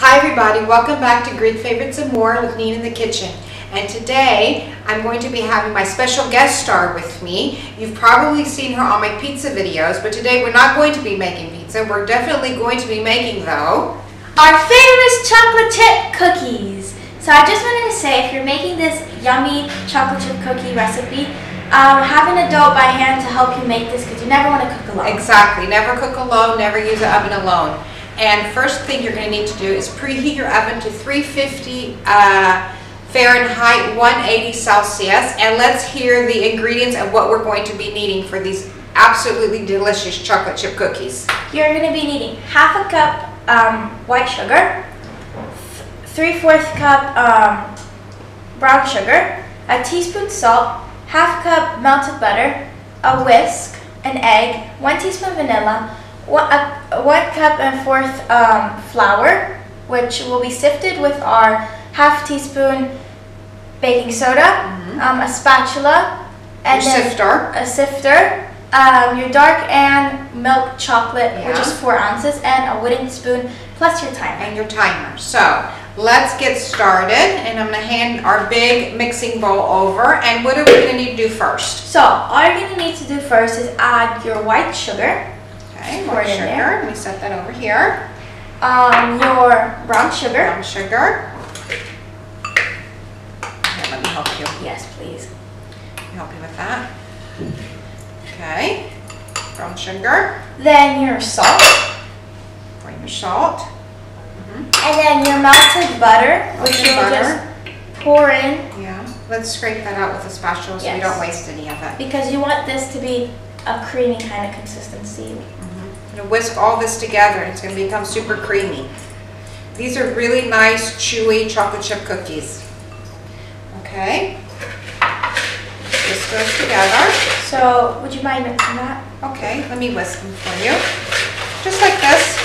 Hi everybody, welcome back to Greek Favorites and More with Nina in the Kitchen. And today I'm going to be having my special guest star with me. You've probably seen her on my pizza videos, but today we're not going to be making pizza. We're definitely going to be making, though, our famous chocolate chip cookies. So I just wanted to say, if you're making this yummy chocolate chip cookie recipe, have an adult by hand to help you make this because you never want to cook alone. Exactly, never cook alone, never use the oven alone. And first thing you're going to need to do is preheat your oven to 350 Fahrenheit, 180 Celsius, and let's hear the ingredients of what we're going to be needing for these absolutely delicious chocolate chip cookies. You're going to be needing half a cup white sugar, 3/4 cup brown sugar, a teaspoon salt, half cup melted butter, a whisk, an egg, 1 teaspoon vanilla, 1 cup and 1/4 flour, which will be sifted with our half teaspoon baking soda, a spatula, and a sifter, your dark and milk chocolate, which is 4 ounces, and a wooden spoon, plus your timer. And your timer. So let's get started, and I'm going to hand our big mixing bowl over. And what are we going to need to do first? So all you're going to need to do first is add your white sugar. Okay, more sugar. Let me set that over here. Your brown sugar. Brown sugar. Here, let me help you. Yes, please. Let me help you with that. Okay, brown sugar. Then your salt. Pour your salt. And then your melted butter, which you'll just pour in. Yeah, let's scrape that out with a spatula so we don't waste any of it. Because you want this to be a creamy kind of consistency. I'm going to whisk all this together and it's going to become super creamy. These are really nice, chewy chocolate chip cookies. Okay. This goes together. So, would you mind mixing that? Okay, let me whisk them for you. Just like this.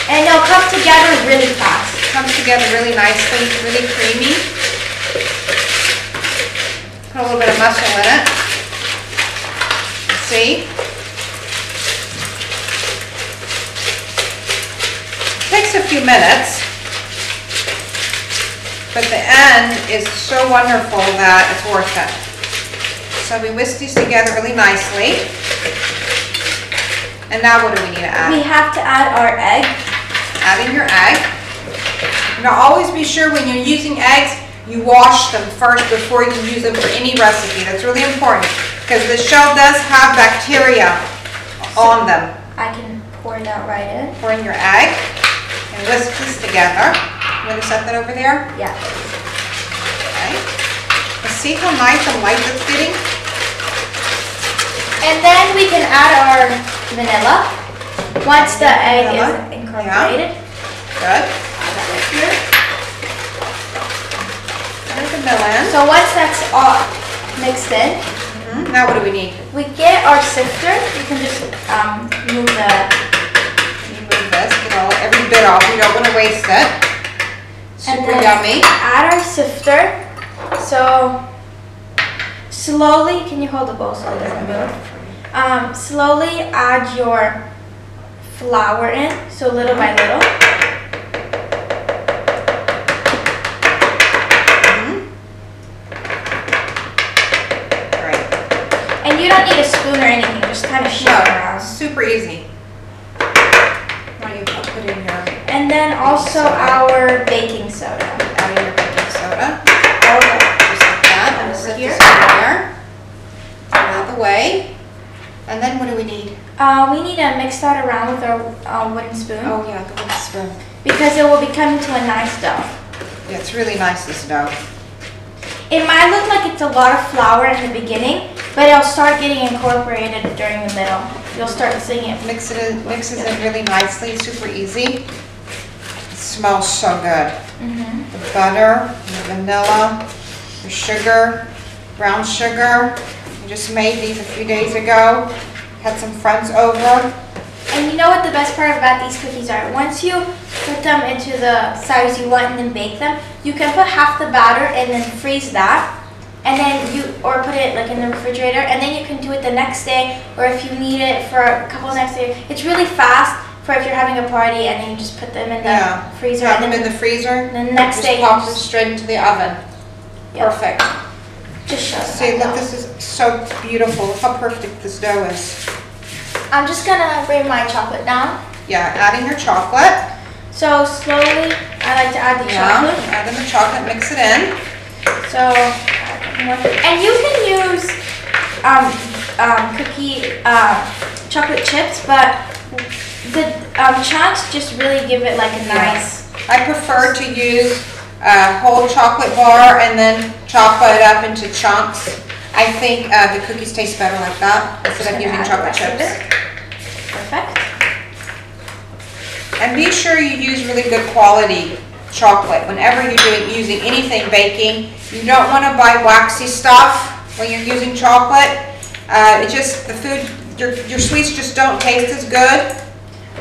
And they'll come together really fast. Comes together really nicely, really creamy. Put a little bit of muscle in it. See? It takes a few minutes, but the end is so wonderful that it's worth it. So we whisk these together really nicely. And now what do we need to add? We have to add our egg. Adding your egg. Now always be sure when you're using eggs, you wash them first before you use them for any recipe. That's really important because the shell does have bacteria on them. I can pour that right in. Pour in your egg and whisk this together. You want to set that over there? Yeah. Okay. Let's see how nice and light that's getting. And then we can add our vanilla once the egg is incorporated. Yeah. Good. Add that right here. There's the vanilla in. So once that's all mixed in, now what do we need? we get our sifter. You can just move this, get every bit off. We don't want to waste it. Super yummy. Add our sifter. So slowly, can you hold the bowl so it doesn't move? Slowly add your flour in, so little by little. Great. And you don't need a spoon or anything, just kind of shake around. Super easy. Why don't you put in your... And then also our baking soda. Adding your baking soda. Okay. Just like that. And we'll set this over there. Out of the way. And then what do we need? We need to mix that around with our wooden spoon. Oh yeah, the wooden spoon. Because it will be coming to a nice dough. Yeah, it's really nice, this dough. It might look like it's a lot of flour in the beginning, but it'll start getting incorporated during the middle. You'll start seeing it. Mixes in really nicely, super easy. It smells so good. The butter, the vanilla, the sugar, brown sugar. We just made these a few days ago. Had some friends over. And you know what the best part about these cookies are? Once you put them into the size you want and then bake them, you can put half the batter and then freeze that. and then or put it like in the refrigerator, and then you can do it the next day, or if you need it for a couple next day. It's really fast for if you're having a party and then you just put them in the freezer. Have them in the freezer. And then the next day, pop them straight into the oven. Yep. Perfect. Just show See, look, this is so beautiful. Look how perfect this dough is. I'm just gonna bring my chocolate down. Yeah, adding your chocolate. So slowly, I like to add the chocolate. Add in the chocolate, mix it in. So, and you can use cookie chocolate chips, but the chunks just really give it like a nice. I prefer to use a whole chocolate bar and then chop it up into chunks. I think the cookies taste better like that instead of using chocolate chips. Perfect. And be sure you use really good quality chocolate whenever you're using anything baking. You don't want to buy waxy stuff when you're using chocolate. It just the food, your sweets just don't taste as good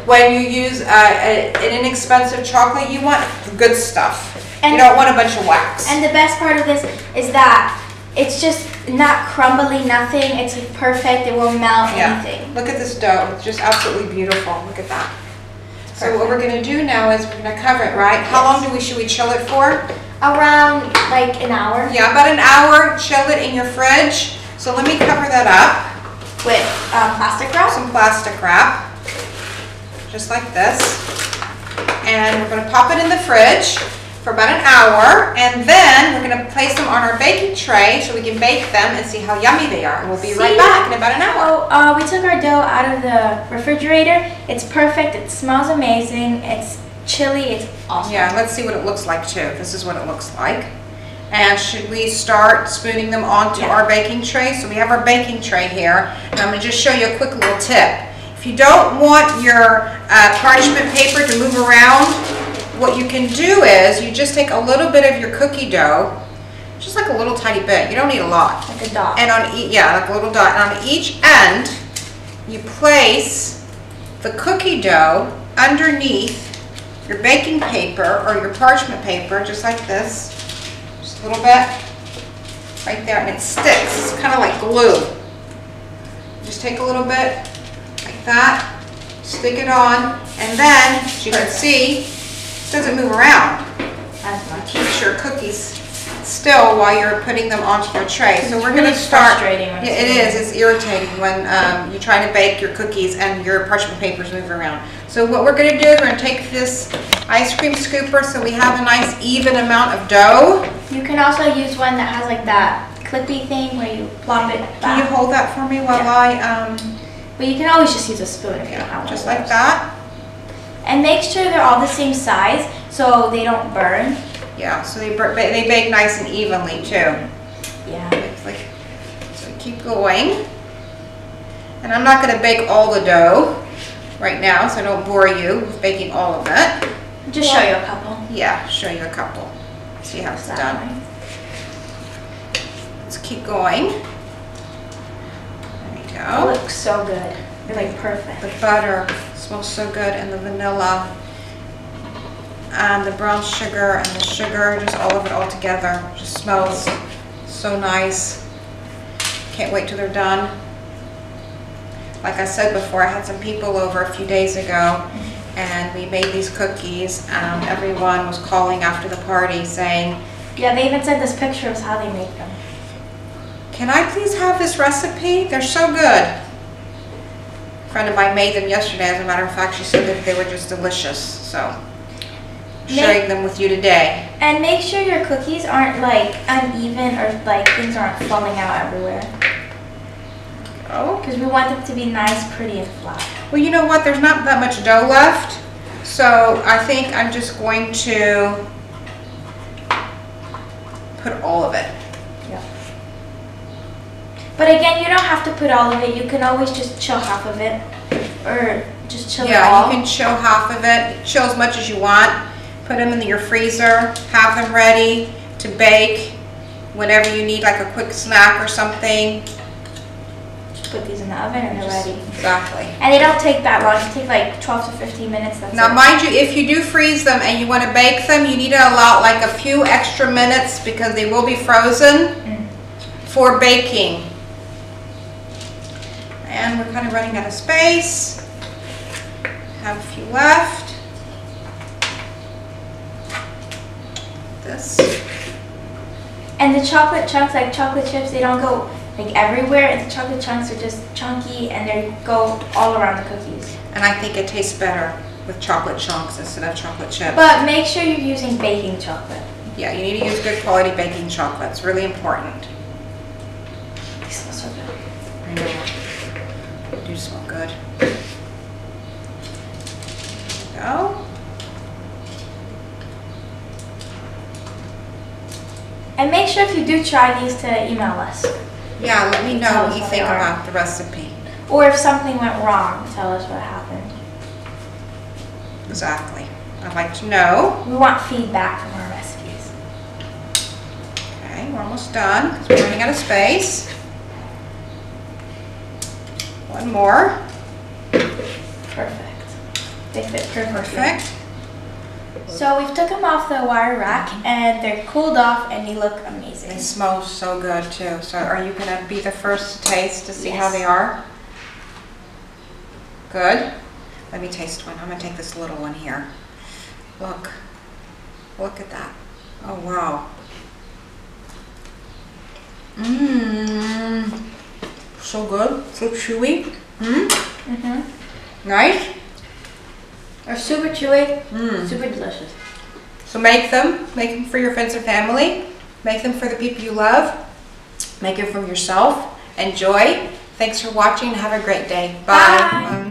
when you use an inexpensive chocolate. You want good stuff. And you don't want a bunch of wax. And the best part of this is that it's just not crumbly, nothing. It's like perfect. It won't melt anything. Look at this dough. It's just absolutely beautiful. Look at that. So what we're going to do now is we're going to cover it, right? How long should we chill it for? Around like an hour. Yeah, about an hour. Chill it in your fridge. So let me cover that up with plastic wrap. Some plastic wrap, just like this. And we're going to pop it in the fridge for about an hour, and then we're going to place them on our baking tray so we can bake them and see how yummy they are. And we'll be right back in about an hour. So we took our dough out of the refrigerator. It's perfect. It smells amazing. It's chilly. It's awesome. Yeah, let's see what it looks like too. This is what it looks like. And should we start spooning them onto our baking tray? So we have our baking tray here, and I'm going to just show you a quick little tip. If you don't want your parchment paper to move around, what you can do is you just take a little bit of your cookie dough, just like a little tiny bit. You don't need a lot. Like a dot. And on like a little dot. And on each end, you place the cookie dough underneath your baking paper or your parchment paper, just like this. Just a little bit right there, and it sticks. It's kind of like glue. Just take a little bit like that, stick it on, and then, as you can see, it doesn't move around. It keeps your cookies still while you're putting them onto your tray. So we're going to start. Yeah, it is. It's irritating when you're trying to bake your cookies and your parchment papers move around. So what we're going to do is we're going to take this ice cream scooper so we have a nice even amount of dough. You can also use one that has like that clippy thing where you plop it back. Can you hold that for me while But you can always just use a spoon if you don't have one. Just like that. And make sure they're all the same size so they don't burn. Yeah, so they bake nice and evenly too. Yeah. It's like, so keep going. And I'm not going to bake all the dough right now, so I don't bore you with baking all of it. Just show you a couple. Yeah, show you a couple. See how it's done. Let's keep going. There you go. It looks so good. They're like perfect. The butter smells so good, and the vanilla, and the brown sugar, and the sugar, just all of it all together. Just smells so nice. Can't wait till they're done. Like I said before, I had some people over a few days ago, and we made these cookies, and everyone was calling after the party saying, yeah, they even sent us pictures of how they make them. Can I please have this recipe? They're so good. A friend of mine made them yesterday. As a matter of fact, she said that they were just delicious. So, sharing them with you today. And make sure your cookies aren't like uneven or like things aren't falling out everywhere. Oh. Because we want them to be nice, pretty, and flat. Well, you know what? There's not that much dough left. So, I think I'm just going to put all of it. Yeah. But again, you don't have to put all of it. You can always just chill half of it, or just chill it all. Yeah, you can chill half of it. Chill as much as you want. Put them in your freezer. Have them ready to bake whenever you need like a quick snack or something. Put these in the oven and they're ready. Exactly. And they don't take that long. They take like 12 to 15 minutes. That's now, it. mind you, if you do freeze them and you want to bake them, you need to allow like a few extra minutes because they will be frozen for baking. And we're kind of running out of space. Have a few left. This. And the chocolate chunks, like chocolate chips, they don't go like everywhere. And the chocolate chunks are just chunky and they go all around the cookies. And I think it tastes better with chocolate chunks instead of chocolate chips. But make sure you're using baking chocolate. Yeah, you need to use good quality baking chocolate. It's really important. They smell so good. I know. They do smell good. There we go. And make sure if you do try these to email us. Yeah, let me know Tell what us you what think they are. about the recipe. Or if something went wrong, tell us what happened. Exactly. I'd like to know. We want feedback from our recipes. Okay, we're almost done because we're running out of space. One more. Perfect. They fit perfectly. Perfect. So we've took them off the wire rack and they're cooled off and they look amazing. They smell so good too. So are you going to be the first to taste to see how Yes. they are? Good. Let me taste one. I'm going to take this little one here. Look. Look at that. Oh, wow. Mmm. So good. So chewy. Nice. They're super chewy, Mm. super delicious. So make them for your friends and family. Make them for the people you love. Make them for yourself. Enjoy. Thanks for watching and have a great day. Bye. Bye.